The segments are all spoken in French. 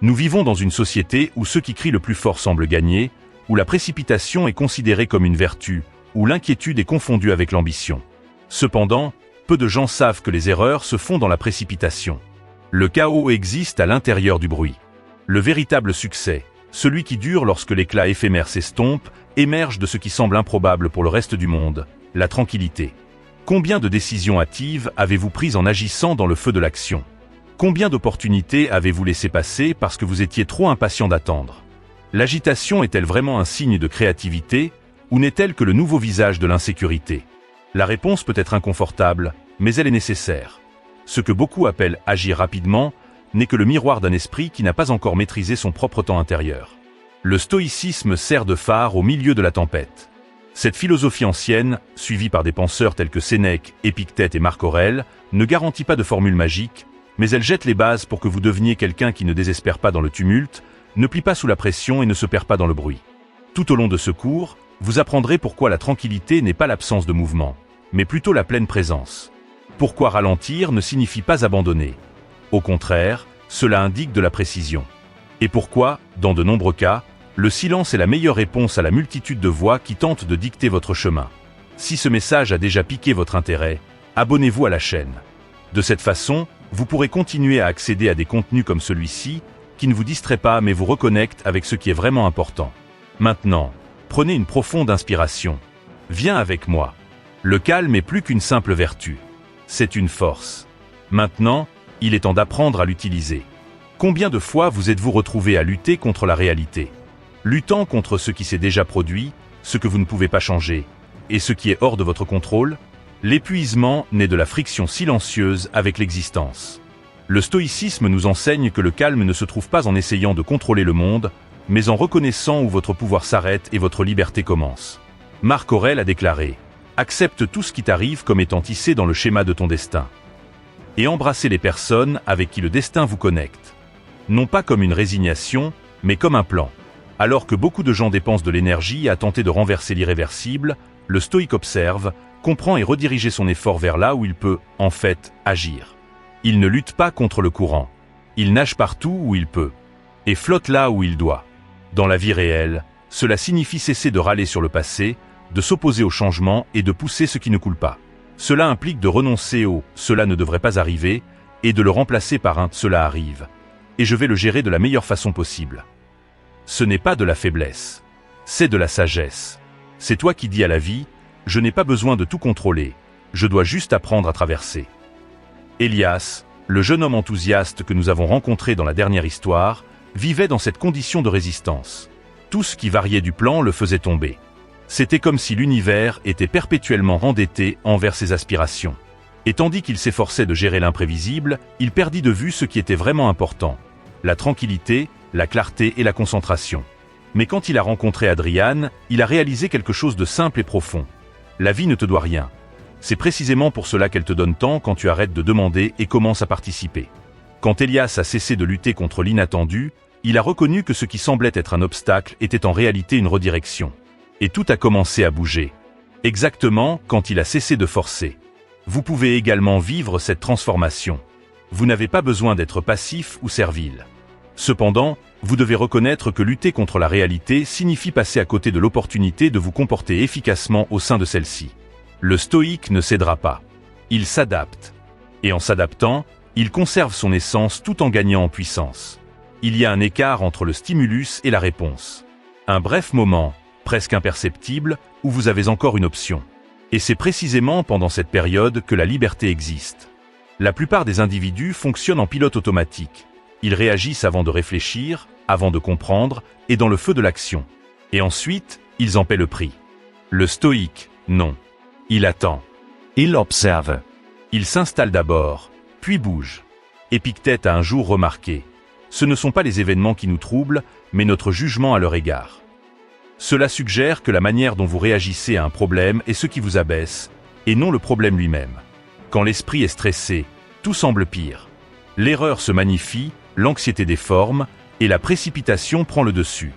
Nous vivons dans une société où ceux qui crient le plus fort semblent gagner, où la précipitation est considérée comme une vertu, où l'inquiétude est confondue avec l'ambition. Cependant, peu de gens savent que les erreurs se font dans la précipitation. Le chaos existe à l'intérieur du bruit. Le véritable succès, celui qui dure lorsque l'éclat éphémère s'estompe, émerge de ce qui semble improbable pour le reste du monde, la tranquillité. Combien de décisions hâtives avez-vous prises en agissant dans le feu de l'action? Combien d'opportunités avez-vous laissé passer parce que vous étiez trop impatient d'attendre? L'agitation est-elle vraiment un signe de créativité, ou n'est-elle que le nouveau visage de l'insécurité? La réponse peut être inconfortable, mais elle est nécessaire. Ce que beaucoup appellent agir rapidement n'est que le miroir d'un esprit qui n'a pas encore maîtrisé son propre temps intérieur. Le stoïcisme sert de phare au milieu de la tempête. Cette philosophie ancienne, suivie par des penseurs tels que Sénèque, Épictète et Marc Aurèle, ne garantit pas de formule magique, mais elle jette les bases pour que vous deveniez quelqu'un qui ne désespère pas dans le tumulte, ne plie pas sous la pression et ne se perd pas dans le bruit. Tout au long de ce cours, vous apprendrez pourquoi la tranquillité n'est pas l'absence de mouvement, mais plutôt la pleine présence. Pourquoi ralentir ne signifie pas abandonner. Au contraire, cela indique de la précision. Et pourquoi, dans de nombreux cas, le silence est la meilleure réponse à la multitude de voix qui tentent de dicter votre chemin. Si ce message a déjà piqué votre intérêt, abonnez-vous à la chaîne. De cette façon, vous pourrez continuer à accéder à des contenus comme celui-ci, qui ne vous distraient pas mais vous reconnectent avec ce qui est vraiment important. Maintenant, prenez une profonde inspiration. Viens avec moi. Le calme est plus qu'une simple vertu. C'est une force. Maintenant, il est temps d'apprendre à l'utiliser. Combien de fois vous êtes-vous retrouvé à lutter contre la réalité? Luttant contre ce qui s'est déjà produit, ce que vous ne pouvez pas changer, et ce qui est hors de votre contrôle? L'épuisement naît de la friction silencieuse avec l'existence. Le stoïcisme nous enseigne que le calme ne se trouve pas en essayant de contrôler le monde, mais en reconnaissant où votre pouvoir s'arrête et votre liberté commence. Marc Aurèle a déclaré « Accepte tout ce qui t'arrive comme étant tissé dans le schéma de ton destin. Et embrassez les personnes avec qui le destin vous connecte. Non pas comme une résignation, mais comme un plan. » Alors que beaucoup de gens dépensent de l'énergie à tenter de renverser l'irréversible, le stoïque observe, comprend et rediriger son effort vers là où il peut, en fait, agir. Il ne lutte pas contre le courant. Il nage partout où il peut. Et flotte là où il doit. Dans la vie réelle, cela signifie cesser de râler sur le passé, de s'opposer au changement et de pousser ce qui ne coule pas. Cela implique de renoncer au « cela ne devrait pas arriver » et de le remplacer par un « cela arrive ». Et je vais le gérer de la meilleure façon possible. Ce n'est pas de la faiblesse. C'est de la sagesse. C'est toi qui dis à la vie « je n'ai pas besoin de tout contrôler, je dois juste apprendre à traverser ». Élias, le jeune homme enthousiaste que nous avons rencontré dans la dernière histoire, vivait dans cette condition de résistance. Tout ce qui variait du plan le faisait tomber. C'était comme si l'univers était perpétuellement endetté envers ses aspirations. Et tandis qu'il s'efforçait de gérer l'imprévisible, il perdit de vue ce qui était vraiment important. La tranquillité, la clarté et la concentration. Mais quand il a rencontré Adriane, il a réalisé quelque chose de simple et profond. La vie ne te doit rien. C'est précisément pour cela qu'elle te donne tant quand tu arrêtes de demander et commences à participer. Quand Élias a cessé de lutter contre l'inattendu, il a reconnu que ce qui semblait être un obstacle était en réalité une redirection. Et tout a commencé à bouger. Exactement quand il a cessé de forcer. Vous pouvez également vivre cette transformation. Vous n'avez pas besoin d'être passif ou servile. Cependant, vous devez reconnaître que lutter contre la réalité signifie passer à côté de l'opportunité de vous comporter efficacement au sein de celle-ci. Le stoïque ne cédera pas. Il s'adapte. Et en s'adaptant, il conserve son essence tout en gagnant en puissance. Il y a un écart entre le stimulus et la réponse. Un bref moment, presque imperceptible, où vous avez encore une option. Et c'est précisément pendant cette période que la liberté existe. La plupart des individus fonctionnent en pilote automatique. Ils réagissent avant de réfléchir, avant de comprendre, et dans le feu de l'action. Et ensuite, ils en paient le prix. Le stoïque, non. Il attend. Il observe. Il s'installe d'abord, puis bouge. Épictète a un jour remarqué. Ce ne sont pas les événements qui nous troublent, mais notre jugement à leur égard. Cela suggère que la manière dont vous réagissez à un problème est ce qui vous abaisse, et non le problème lui-même. Quand l'esprit est stressé, tout semble pire. L'erreur se magnifie, l'anxiété déforme, et la précipitation prend le dessus.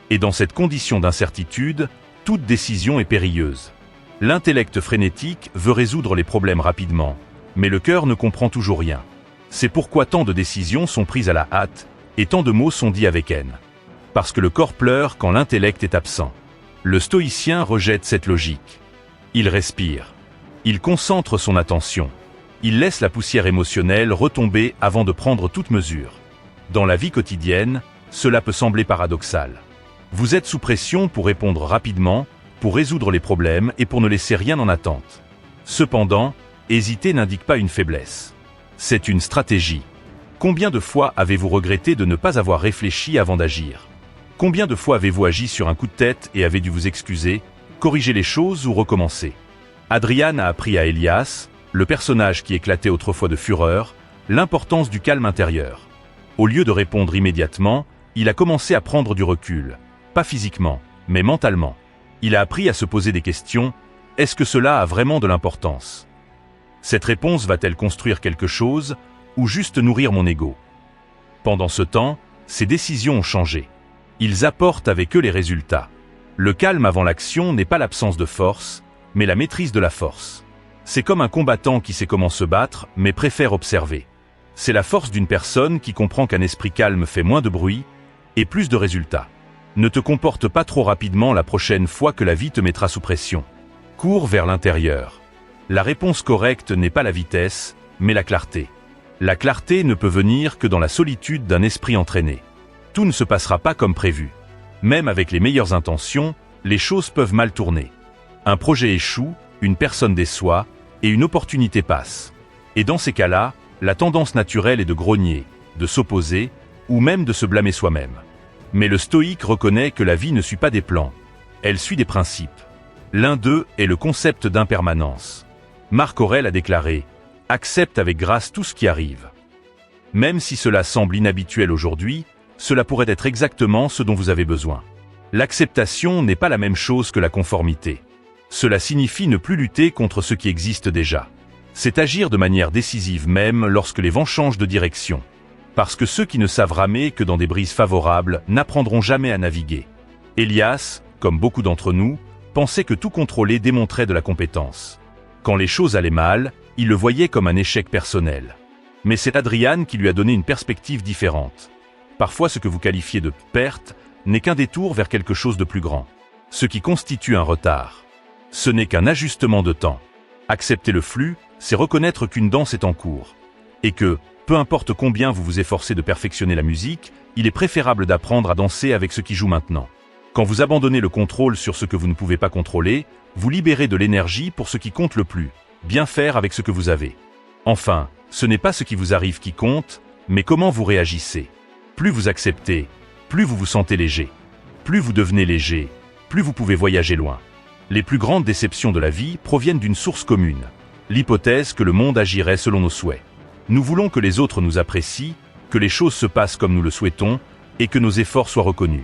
Et dans cette condition d'incertitude, toute décision est périlleuse. L'intellect frénétique veut résoudre les problèmes rapidement, mais le cœur ne comprend toujours rien. C'est pourquoi tant de décisions sont prises à la hâte, Et tant de mots sont dits avec haine. Parce que le corps pleure quand l'intellect est absent. Le stoïcien rejette cette logique. Il respire. Il concentre son attention. Il laisse la poussière émotionnelle retomber avant de prendre toute mesure. Dans la vie quotidienne, cela peut sembler paradoxal. Vous êtes sous pression pour répondre rapidement, pour résoudre les problèmes et pour ne laisser rien en attente. Cependant, hésiter n'indique pas une faiblesse. C'est une stratégie. Combien de fois avez-vous regretté de ne pas avoir réfléchi avant d'agir? Combien de fois avez-vous agi sur un coup de tête et avez dû vous excuser, corriger les choses ou recommencer? Adrian a appris à Elias, le personnage qui éclatait autrefois de fureur, l'importance du calme intérieur. Au lieu de répondre immédiatement, il a commencé à prendre du recul, pas physiquement, mais mentalement. Il a appris à se poser des questions. Est-ce que cela a vraiment de l'importance? Cette réponse va-t-elle construire quelque chose, ou juste nourrir mon ego? Pendant ce temps, ses décisions ont changé. Ils apportent avec eux les résultats. Le calme avant l'action n'est pas l'absence de force, mais la maîtrise de la force. C'est comme un combattant qui sait comment se battre, mais préfère observer. C'est la force d'une personne qui comprend qu'un esprit calme fait moins de bruit et plus de résultats. Ne te comporte pas trop rapidement la prochaine fois que la vie te mettra sous pression. Cours vers l'intérieur. La réponse correcte n'est pas la vitesse, mais la clarté. La clarté ne peut venir que dans la solitude d'un esprit entraîné. Tout ne se passera pas comme prévu. Même avec les meilleures intentions, les choses peuvent mal tourner. Un projet échoue, une personne déçoit, et une opportunité passe. Et dans ces cas-là, la tendance naturelle est de grogner, de s'opposer, ou même de se blâmer soi-même. Mais le stoïque reconnaît que la vie ne suit pas des plans. Elle suit des principes. L'un d'eux est le concept d'impermanence. Marc Aurèle a déclaré « Accepte avec grâce tout ce qui arrive ». Même si cela semble inhabituel aujourd'hui, cela pourrait être exactement ce dont vous avez besoin. L'acceptation n'est pas la même chose que la conformité. Cela signifie ne plus lutter contre ce qui existe déjà. C'est agir de manière décisive même lorsque les vents changent de direction. Parce que ceux qui ne savent ramer que dans des brises favorables n'apprendront jamais à naviguer. Elias, comme beaucoup d'entre nous, pensait que tout contrôler démontrait de la compétence. Quand les choses allaient mal, il le voyait comme un échec personnel. Mais c'est Adrian qui lui a donné une perspective différente. Parfois ce que vous qualifiez de perte n'est qu'un détour vers quelque chose de plus grand. Ce qui constitue un retard. Ce n'est qu'un ajustement de temps. Accepter le flux, c'est reconnaître qu'une danse est en cours. Et que, peu importe combien vous vous efforcez de perfectionner la musique, il est préférable d'apprendre à danser avec ce qui joue maintenant. Quand vous abandonnez le contrôle sur ce que vous ne pouvez pas contrôler, vous libérez de l'énergie pour ce qui compte le plus, bien faire avec ce que vous avez. Enfin, ce n'est pas ce qui vous arrive qui compte, mais comment vous réagissez. Plus vous acceptez, plus vous vous sentez léger. Plus vous devenez léger, plus vous pouvez voyager loin. Les plus grandes déceptions de la vie proviennent d'une source commune, l'hypothèse que le monde agirait selon nos souhaits. Nous voulons que les autres nous apprécient, que les choses se passent comme nous le souhaitons, et que nos efforts soient reconnus.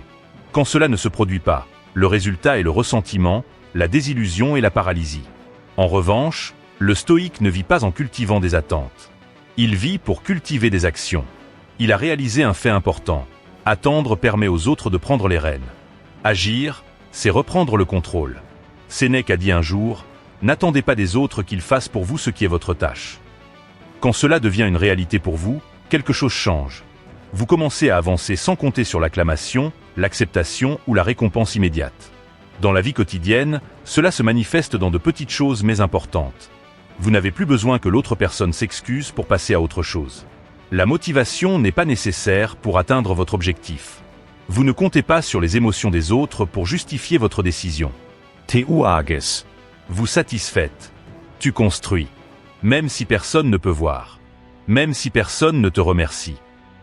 Quand cela ne se produit pas, le résultat est le ressentiment, la désillusion et la paralysie. En revanche, le stoïque ne vit pas en cultivant des attentes. Il vit pour cultiver des actions. Il a réalisé un fait important. Attendre permet aux autres de prendre les rênes. Agir, c'est reprendre le contrôle. Sénèque a dit un jour, « N'attendez pas des autres qu'ils fassent pour vous ce qui est votre tâche ». Quand cela devient une réalité pour vous, quelque chose change. Vous commencez à avancer sans compter sur l'acclamation, l'acceptation ou la récompense immédiate. Dans la vie quotidienne, cela se manifeste dans de petites choses mais importantes. Vous n'avez plus besoin que l'autre personne s'excuse pour passer à autre chose. La motivation n'est pas nécessaire pour atteindre votre objectif. Vous ne comptez pas sur les émotions des autres pour justifier votre décision. Tu ages. Vous satisfaites. Tu construis. Même si personne ne peut voir. Même si personne ne te remercie.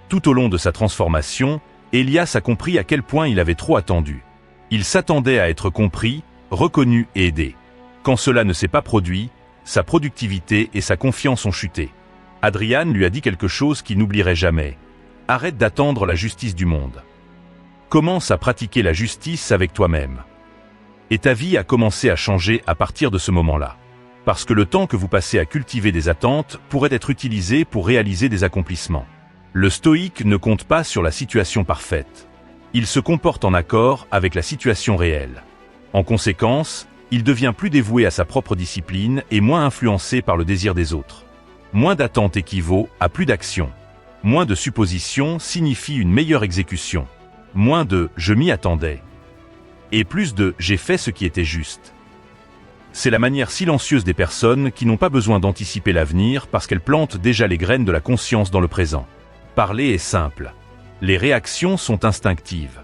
Tout au long de sa transformation, Elias a compris à quel point il avait trop attendu. Il s'attendait à être compris, reconnu et aidé. Quand cela ne s'est pas produit, sa productivité et sa confiance ont chuté. Adrian lui a dit quelque chose qu'il n'oublierait jamais. Arrête d'attendre la justice du monde. Commence à pratiquer la justice avec toi-même. Et ta vie a commencé à changer à partir de ce moment-là. Parce que le temps que vous passez à cultiver des attentes pourrait être utilisé pour réaliser des accomplissements. Le stoïque ne compte pas sur la situation parfaite. Il se comporte en accord avec la situation réelle. En conséquence, il devient plus dévoué à sa propre discipline et moins influencé par le désir des autres. Moins d'attente équivaut à plus d'action. Moins de suppositions signifie une meilleure exécution. Moins de « je m'y attendais » et plus de « j'ai fait ce qui était juste ». C'est la manière silencieuse des personnes qui n'ont pas besoin d'anticiper l'avenir parce qu'elles plantent déjà les graines de la conscience dans le présent. Parler est simple. Les réactions sont instinctives.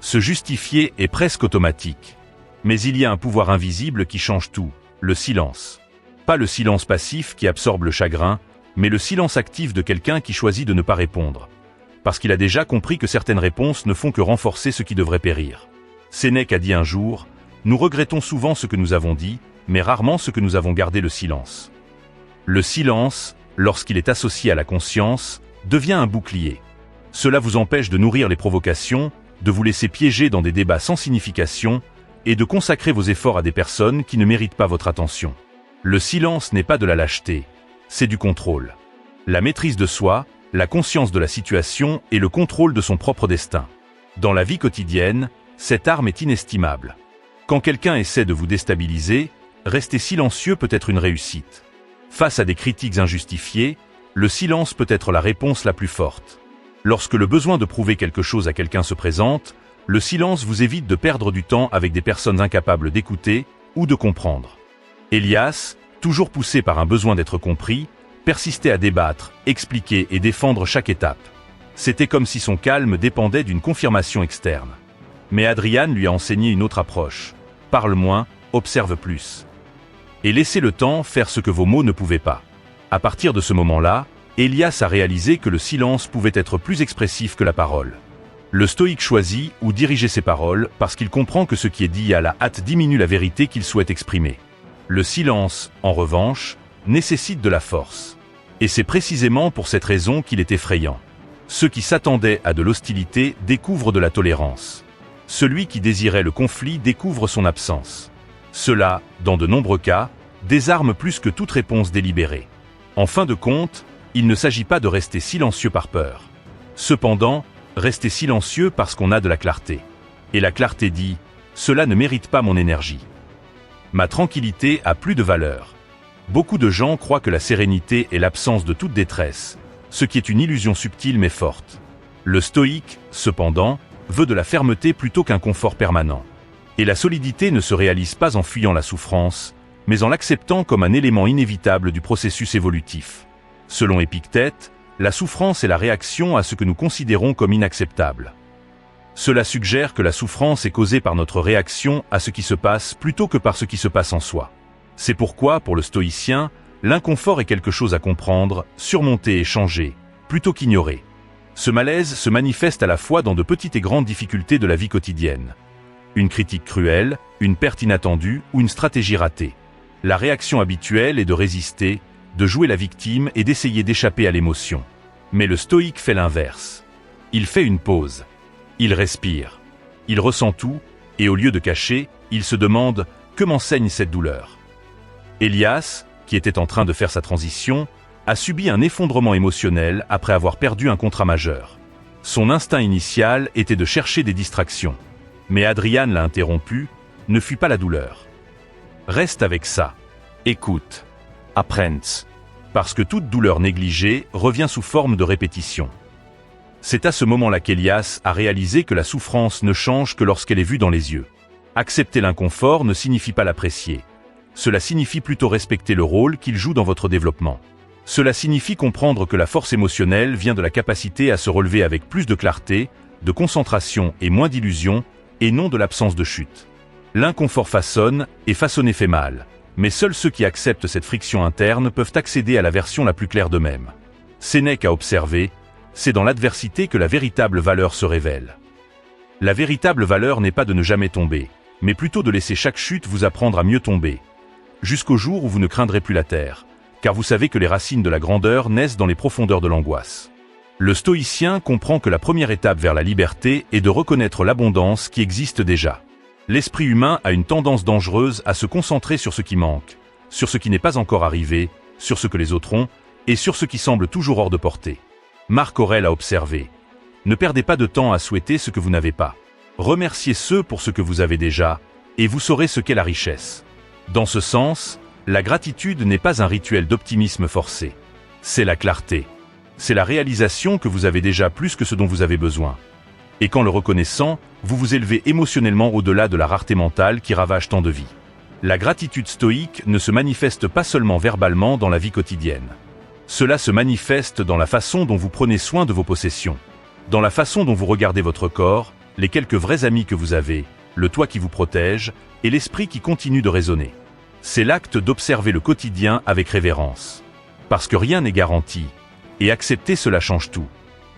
Se justifier est presque automatique. Mais il y a un pouvoir invisible qui change tout, le silence. Pas le silence passif qui absorbe le chagrin, mais le silence actif de quelqu'un qui choisit de ne pas répondre. Parce qu'il a déjà compris que certaines réponses ne font que renforcer ce qui devrait périr. Sénèque a dit un jour, « Nous regrettons souvent ce que nous avons dit, mais rarement ce que nous avons gardé le silence. » Le silence, lorsqu'il est associé à la conscience, devient un bouclier. Cela vous empêche de nourrir les provocations, de vous laisser piéger dans des débats sans signification et de consacrer vos efforts à des personnes qui ne méritent pas votre attention. Le silence n'est pas de la lâcheté, c'est du contrôle. La maîtrise de soi, la conscience de la situation et le contrôle de son propre destin. Dans la vie quotidienne, cette arme est inestimable. Quand quelqu'un essaie de vous déstabiliser, rester silencieux peut être une réussite. Face à des critiques injustifiées, le silence peut être la réponse la plus forte. Lorsque le besoin de prouver quelque chose à quelqu'un se présente, le silence vous évite de perdre du temps avec des personnes incapables d'écouter ou de comprendre. Élias, toujours poussé par un besoin d'être compris, persistait à débattre, expliquer et défendre chaque étape. C'était comme si son calme dépendait d'une confirmation externe. Mais Adrian lui a enseigné une autre approche. Parle moins, observe plus. Et laissez le temps faire ce que vos mots ne pouvaient pas. À partir de ce moment-là, Élias a réalisé que le silence pouvait être plus expressif que la parole. Le stoïque choisit où diriger ses paroles parce qu'il comprend que ce qui est dit à la hâte diminue la vérité qu'il souhaite exprimer. Le silence, en revanche, nécessite de la force. Et c'est précisément pour cette raison qu'il est effrayant. Ceux qui s'attendaient à de l'hostilité découvrent de la tolérance. Celui qui désirait le conflit découvre son absence. Cela, dans de nombreux cas, désarme plus que toute réponse délibérée. En fin de compte, il ne s'agit pas de rester silencieux par peur. Cependant, rester silencieux parce qu'on a de la clarté. Et la clarté dit « Cela ne mérite pas mon énergie. Ma tranquillité a plus de valeur. » Beaucoup de gens croient que la sérénité est l'absence de toute détresse, ce qui est une illusion subtile mais forte. Le stoïque, cependant, veut de la fermeté plutôt qu'un confort permanent. Et la solidité ne se réalise pas en fuyant la souffrance, mais en l'acceptant comme un élément inévitable du processus évolutif. Selon Épictète, la souffrance est la réaction à ce que nous considérons comme inacceptable. Cela suggère que la souffrance est causée par notre réaction à ce qui se passe plutôt que par ce qui se passe en soi. C'est pourquoi, pour le stoïcien, l'inconfort est quelque chose à comprendre, surmonter et changer, plutôt qu'ignorer. Ce malaise se manifeste à la fois dans de petites et grandes difficultés de la vie quotidienne. Une critique cruelle, une perte inattendue ou une stratégie ratée. La réaction habituelle est de résister, de jouer la victime et d'essayer d'échapper à l'émotion. Mais le stoïque fait l'inverse. Il fait une pause. Il respire. Il ressent tout, et au lieu de cacher, il se demande « Que m'enseigne cette douleur ?» Élias, qui était en train de faire sa transition, a subi un effondrement émotionnel après avoir perdu un contrat majeur. Son instinct initial était de chercher des distractions. Mais Adrian l'a interrompu, ne fuis pas la douleur. Reste avec ça. Écoute. Apprends. Parce que toute douleur négligée revient sous forme de répétition. C'est à ce moment-là qu'Élias a réalisé que la souffrance ne change que lorsqu'elle est vue dans les yeux. Accepter l'inconfort ne signifie pas l'apprécier. Cela signifie plutôt respecter le rôle qu'il joue dans votre développement. Cela signifie comprendre que la force émotionnelle vient de la capacité à se relever avec plus de clarté, de concentration et moins d'illusion, et non de l'absence de chute. L'inconfort façonne, et façonner fait mal. Mais seuls ceux qui acceptent cette friction interne peuvent accéder à la version la plus claire d'eux-mêmes. Sénèque a observé, c'est dans l'adversité que la véritable valeur se révèle. La véritable valeur n'est pas de ne jamais tomber, mais plutôt de laisser chaque chute vous apprendre à mieux tomber, jusqu'au jour où vous ne craindrez plus la terre, car vous savez que les racines de la grandeur naissent dans les profondeurs de l'angoisse. Le stoïcien comprend que la première étape vers la liberté est de reconnaître l'abondance qui existe déjà. L'esprit humain a une tendance dangereuse à se concentrer sur ce qui manque, sur ce qui n'est pas encore arrivé, sur ce que les autres ont, et sur ce qui semble toujours hors de portée. Marc Aurèle a observé « Ne perdez pas de temps à souhaiter ce que vous n'avez pas. Remerciez ceux pour ce que vous avez déjà, et vous saurez ce qu'est la richesse. » Dans ce sens, la gratitude n'est pas un rituel d'optimisme forcé. C'est la clarté. C'est la réalisation que vous avez déjà plus que ce dont vous avez besoin. Et qu'en le reconnaissant, vous vous élevez émotionnellement au-delà de la rareté mentale qui ravage tant de vies. La gratitude stoïque ne se manifeste pas seulement verbalement dans la vie quotidienne. Cela se manifeste dans la façon dont vous prenez soin de vos possessions, dans la façon dont vous regardez votre corps, les quelques vrais amis que vous avez, le toit qui vous protège, et l'esprit qui continue de raisonner. C'est l'acte d'observer le quotidien avec révérence. Parce que rien n'est garanti, et accepter cela change tout.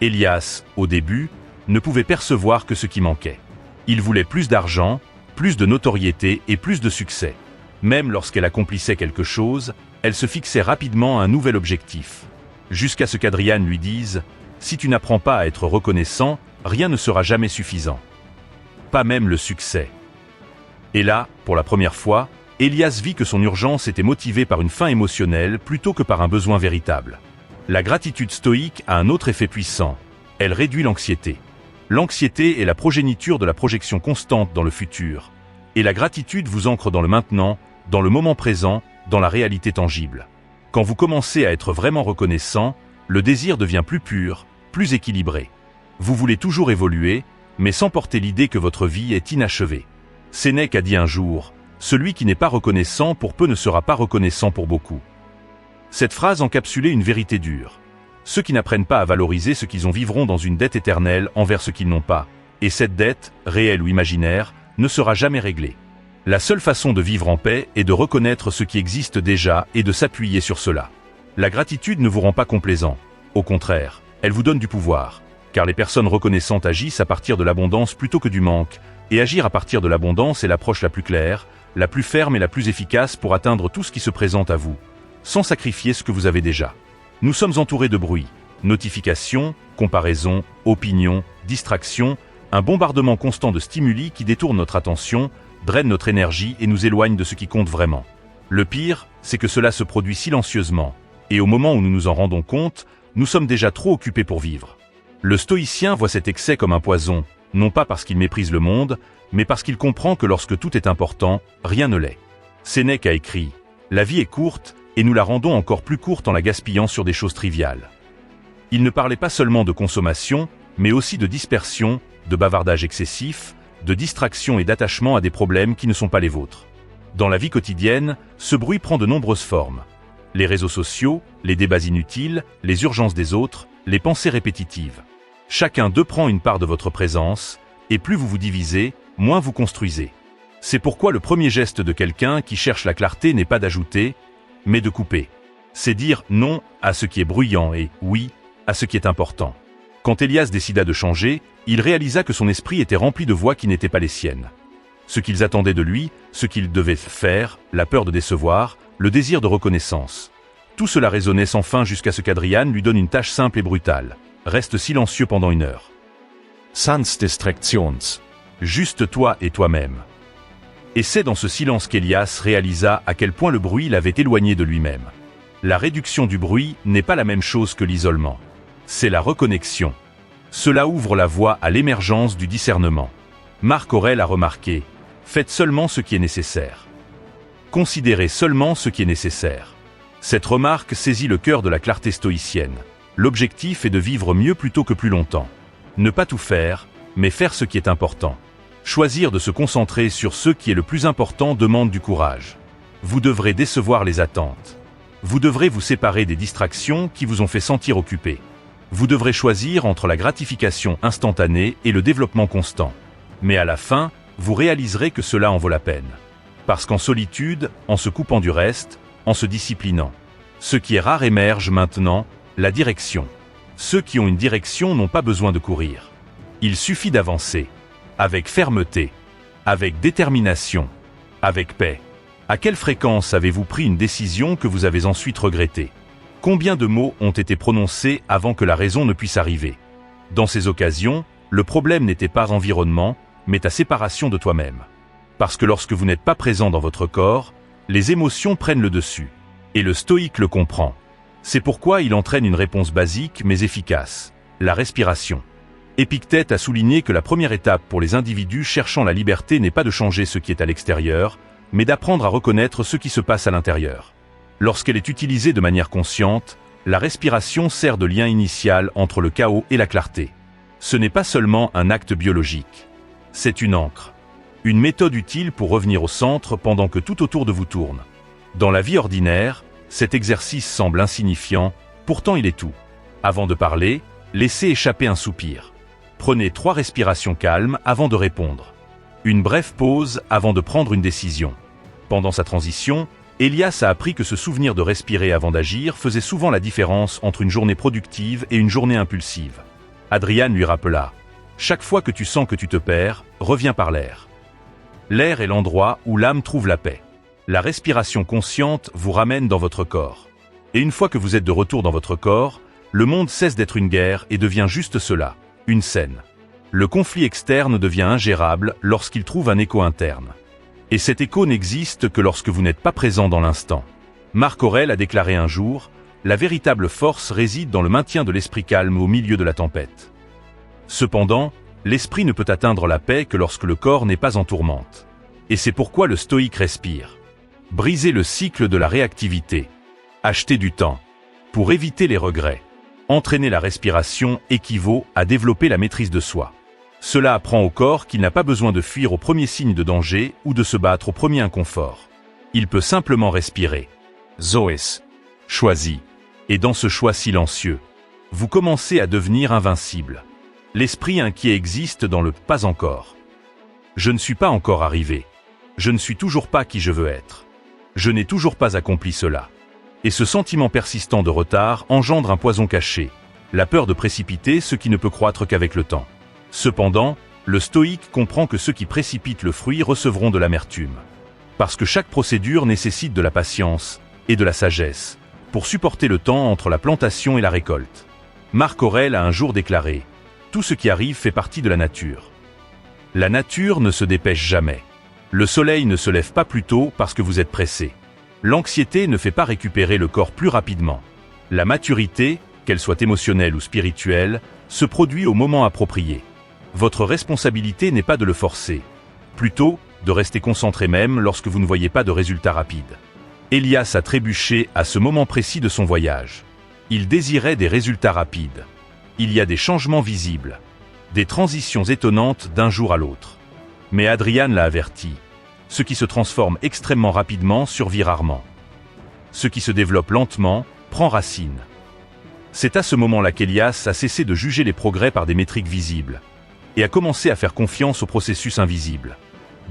Élias, au début, ne pouvait percevoir que ce qui manquait. Il voulait plus d'argent, plus de notoriété et plus de succès. Même lorsqu'elle accomplissait quelque chose, elle se fixait rapidement un nouvel objectif. Jusqu'à ce qu'Adrian lui dise « Si tu n'apprends pas à être reconnaissant, rien ne sera jamais suffisant. » Pas même le succès. Et là, pour la première fois, Élias vit que son urgence était motivée par une faim émotionnelle plutôt que par un besoin véritable. La gratitude stoïque a un autre effet puissant. Elle réduit l'anxiété. L'anxiété est la progéniture de la projection constante dans le futur. Et la gratitude vous ancre dans le maintenant, dans le moment présent, dans la réalité tangible. Quand vous commencez à être vraiment reconnaissant, le désir devient plus pur, plus équilibré. Vous voulez toujours évoluer, mais sans porter l'idée que votre vie est inachevée. Sénèque a dit un jour, « Celui qui n'est pas reconnaissant pour peu ne sera pas reconnaissant pour beaucoup. » Cette phrase encapsulait une vérité dure. Ceux qui n'apprennent pas à valoriser ce qu'ils ont vivront dans une dette éternelle envers ce qu'ils n'ont pas, et cette dette, réelle ou imaginaire, ne sera jamais réglée. La seule façon de vivre en paix est de reconnaître ce qui existe déjà et de s'appuyer sur cela. La gratitude ne vous rend pas complaisant. Au contraire, elle vous donne du pouvoir, car les personnes reconnaissantes agissent à partir de l'abondance plutôt que du manque, et agir à partir de l'abondance est l'approche la plus claire, la plus ferme et la plus efficace pour atteindre tout ce qui se présente à vous, sans sacrifier ce que vous avez déjà. Nous sommes entourés de bruit, notifications, comparaisons, opinions, distractions, un bombardement constant de stimuli qui détourne notre attention, draine notre énergie et nous éloigne de ce qui compte vraiment. Le pire, c'est que cela se produit silencieusement, et au moment où nous nous en rendons compte, nous sommes déjà trop occupés pour vivre. Le stoïcien voit cet excès comme un poison, non pas parce qu'il méprise le monde, mais parce qu'il comprend que lorsque tout est important, rien ne l'est. Sénèque a écrit « La vie est courte, et nous la rendons encore plus courte en la gaspillant sur des choses triviales. » Il ne parlait pas seulement de consommation, mais aussi de dispersion, de bavardage excessif, de distraction et d'attachement à des problèmes qui ne sont pas les vôtres. Dans la vie quotidienne, ce bruit prend de nombreuses formes. Les réseaux sociaux, les débats inutiles, les urgences des autres, les pensées répétitives. Chacun d'eux prend une part de votre présence, et plus vous vous divisez, moins vous construisez. C'est pourquoi le premier geste de quelqu'un qui cherche la clarté n'est pas d'ajouter, mais de couper. C'est dire non à ce qui est bruyant et oui à ce qui est important. Quand Élias décida de changer, il réalisa que son esprit était rempli de voix qui n'étaient pas les siennes. Ce qu'ils attendaient de lui, ce qu'il devait faire, la peur de décevoir, le désir de reconnaissance. Tout cela résonnait sans fin jusqu'à ce qu'Adrian lui donne une tâche simple et brutale. Reste silencieux pendant 1 heure. Sans distractions. Juste toi et toi-même. Et c'est dans ce silence qu'Élias réalisa à quel point le bruit l'avait éloigné de lui-même. La réduction du bruit n'est pas la même chose que l'isolement. C'est la reconnexion. Cela ouvre la voie à l'émergence du discernement. Marc Aurèle a remarqué « Faites seulement ce qui est nécessaire. Considérez seulement ce qui est nécessaire. » Cette remarque saisit le cœur de la clarté stoïcienne. L'objectif est de vivre mieux plutôt que plus longtemps. Ne pas tout faire, mais faire ce qui est important. Choisir de se concentrer sur ce qui est le plus important demande du courage. Vous devrez décevoir les attentes. Vous devrez vous séparer des distractions qui vous ont fait sentir occupé. Vous devrez choisir entre la gratification instantanée et le développement constant. Mais à la fin, vous réaliserez que cela en vaut la peine. Parce qu'en solitude, en se coupant du reste, en se disciplinant. Ce qui est rare émerge maintenant, la direction. Ceux qui ont une direction n'ont pas besoin de courir. Il suffit d'avancer. Avec fermeté. Avec détermination. Avec paix. À quelle fréquence avez-vous pris une décision que vous avez ensuite regrettée? Combien de mots ont été prononcés avant que la raison ne puisse arriver? Dans ces occasions, le problème n'était pas environnement, mais ta séparation de toi-même. Parce que lorsque vous n'êtes pas présent dans votre corps, les émotions prennent le dessus. Et le stoïque le comprend. C'est pourquoi il entraîne une réponse basique mais efficace, la respiration. Épictète a souligné que la première étape pour les individus cherchant la liberté n'est pas de changer ce qui est à l'extérieur, mais d'apprendre à reconnaître ce qui se passe à l'intérieur. Lorsqu'elle est utilisée de manière consciente, La respiration sert de lien initial entre le chaos et la clarté. Ce n'est pas seulement un acte biologique. C'est une ancre. Une méthode utile pour revenir au centre pendant que tout autour de vous tourne. Dans la vie ordinaire, cet exercice semble insignifiant, pourtant il est tout. Avant de parler, laissez échapper un soupir. Prenez 3 respirations calmes avant de répondre. Une brève pause avant de prendre une décision. Pendant sa transition, Elias a appris que se souvenir de respirer avant d'agir faisait souvent la différence entre une journée productive et une journée impulsive. Adrian lui rappela « Chaque fois que tu sens que tu te perds, reviens par l'air. L'air est l'endroit où l'âme trouve la paix. La respiration consciente vous ramène dans votre corps. Et une fois que vous êtes de retour dans votre corps, le monde cesse d'être une guerre et devient juste cela, une scène. Le conflit externe devient ingérable lorsqu'il trouve un écho interne. Et cet écho n'existe que lorsque vous n'êtes pas présent dans l'instant. Marc Aurèle a déclaré un jour « La véritable force réside dans le maintien de l'esprit calme au milieu de la tempête. » Cependant, l'esprit ne peut atteindre la paix que lorsque le corps n'est pas en tourmente. Et c'est pourquoi le stoïque respire. Briser le cycle de la réactivité. Acheter du temps. Pour éviter les regrets. Entraîner la respiration équivaut à développer la maîtrise de soi. Cela apprend au corps qu'il n'a pas besoin de fuir au premier signe de danger ou de se battre au premier inconfort. Il peut simplement respirer. Zoès. Choisi. Et dans ce choix silencieux, vous commencez à devenir invincible. L'esprit inquiet existe dans le « pas encore ». Je ne suis pas encore arrivé. Je ne suis toujours pas qui je veux être. Je n'ai toujours pas accompli cela. Et ce sentiment persistant de retard engendre un poison caché, la peur de précipiter ce qui ne peut croître qu'avec le temps. Cependant, le stoïque comprend que ceux qui précipitent le fruit recevront de l'amertume. Parce que chaque procédure nécessite de la patience et de la sagesse pour supporter le temps entre la plantation et la récolte. Marc Aurèle a un jour déclaré « Tout ce qui arrive fait partie de la nature. La nature ne se dépêche jamais. Le soleil ne se lève pas plus tôt parce que vous êtes pressé. L'anxiété ne fait pas récupérer le corps plus rapidement. La maturité, qu'elle soit émotionnelle ou spirituelle, se produit au moment approprié. Votre responsabilité n'est pas de le forcer. Plutôt, de rester concentré même lorsque vous ne voyez pas de résultats rapides. Elias a trébuché à ce moment précis de son voyage. Il désirait des résultats rapides. Il y a des changements visibles, des transitions étonnantes d'un jour à l'autre. Mais Adrian l'a averti. Ce qui se transforme extrêmement rapidement survit rarement. Ce qui se développe lentement prend racine. C'est à ce moment-là qu'Elias a cessé de juger les progrès par des métriques visibles et a commencé à faire confiance au processus invisible.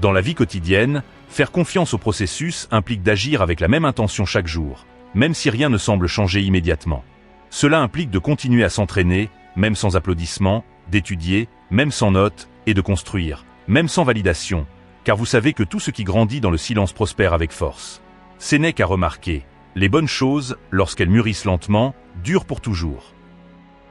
Dans la vie quotidienne, faire confiance au processus implique d'agir avec la même intention chaque jour, même si rien ne semble changer immédiatement. Cela implique de continuer à s'entraîner, même sans applaudissements, d'étudier, même sans notes, et de construire, même sans validation, car vous savez que tout ce qui grandit dans le silence prospère avec force. Sénèque a remarqué, les bonnes choses, lorsqu'elles mûrissent lentement, durent pour toujours.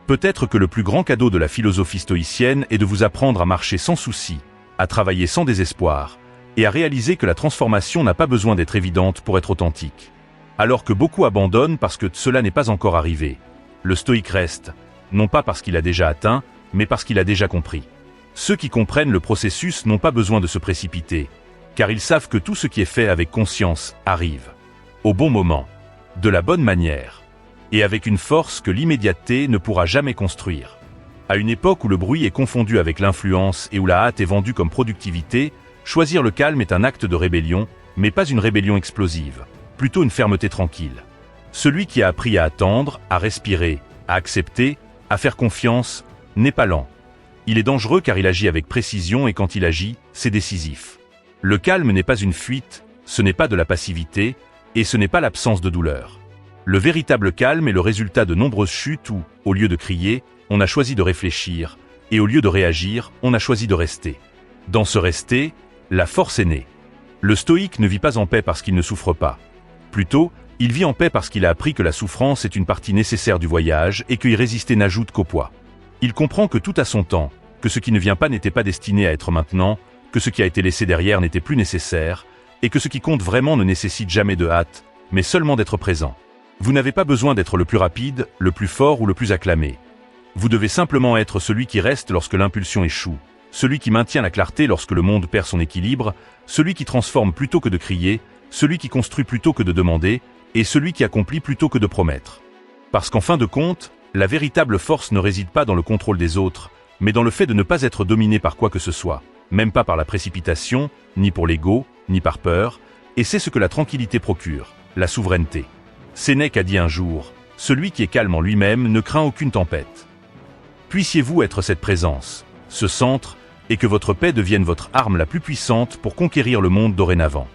Peut-être que le plus grand cadeau de la philosophie stoïcienne est de vous apprendre à marcher sans souci, à travailler sans désespoir, et à réaliser que la transformation n'a pas besoin d'être évidente pour être authentique. Alors que beaucoup abandonnent parce que cela n'est pas encore arrivé, le stoïque reste, non pas parce qu'il a déjà atteint, mais parce qu'il a déjà compris. Ceux qui comprennent le processus n'ont pas besoin de se précipiter, car ils savent que tout ce qui est fait avec conscience arrive, au bon moment, de la bonne manière, et avec une force que l'immédiateté ne pourra jamais construire. À une époque où le bruit est confondu avec l'influence et où la hâte est vendue comme productivité, choisir le calme est un acte de rébellion, mais pas une rébellion explosive, plutôt une fermeté tranquille. Celui qui a appris à attendre, à respirer, à accepter, à faire confiance, n'est pas lent. Il est dangereux car il agit avec précision et quand il agit, c'est décisif. Le calme n'est pas une fuite, ce n'est pas de la passivité, et ce n'est pas l'absence de douleur. Le véritable calme est le résultat de nombreuses chutes où, au lieu de crier, on a choisi de réfléchir, et au lieu de réagir, on a choisi de rester. Dans ce rester, la force est née. Le stoïque ne vit pas en paix parce qu'il ne souffre pas. Plutôt, il vit en paix parce qu'il a appris que la souffrance est une partie nécessaire du voyage et qu'y résister n'ajoute qu'au poids. Il comprend que tout a son temps, que ce qui ne vient pas n'était pas destiné à être maintenant, que ce qui a été laissé derrière n'était plus nécessaire, et que ce qui compte vraiment ne nécessite jamais de hâte, mais seulement d'être présent. Vous n'avez pas besoin d'être le plus rapide, le plus fort ou le plus acclamé. Vous devez simplement être celui qui reste lorsque l'impulsion échoue, celui qui maintient la clarté lorsque le monde perd son équilibre, celui qui transforme plutôt que de crier, celui qui construit plutôt que de demander, et celui qui accomplit plutôt que de promettre. Parce qu'en fin de compte, la véritable force ne réside pas dans le contrôle des autres, mais dans le fait de ne pas être dominé par quoi que ce soit, même pas par la précipitation, ni pour l'ego, ni par peur, et c'est ce que la tranquillité procure, la souveraineté. Sénèque a dit un jour, « Celui qui est calme en lui-même ne craint aucune tempête ». Puissiez-vous être cette présence, ce centre, et que votre paix devienne votre arme la plus puissante pour conquérir le monde dorénavant.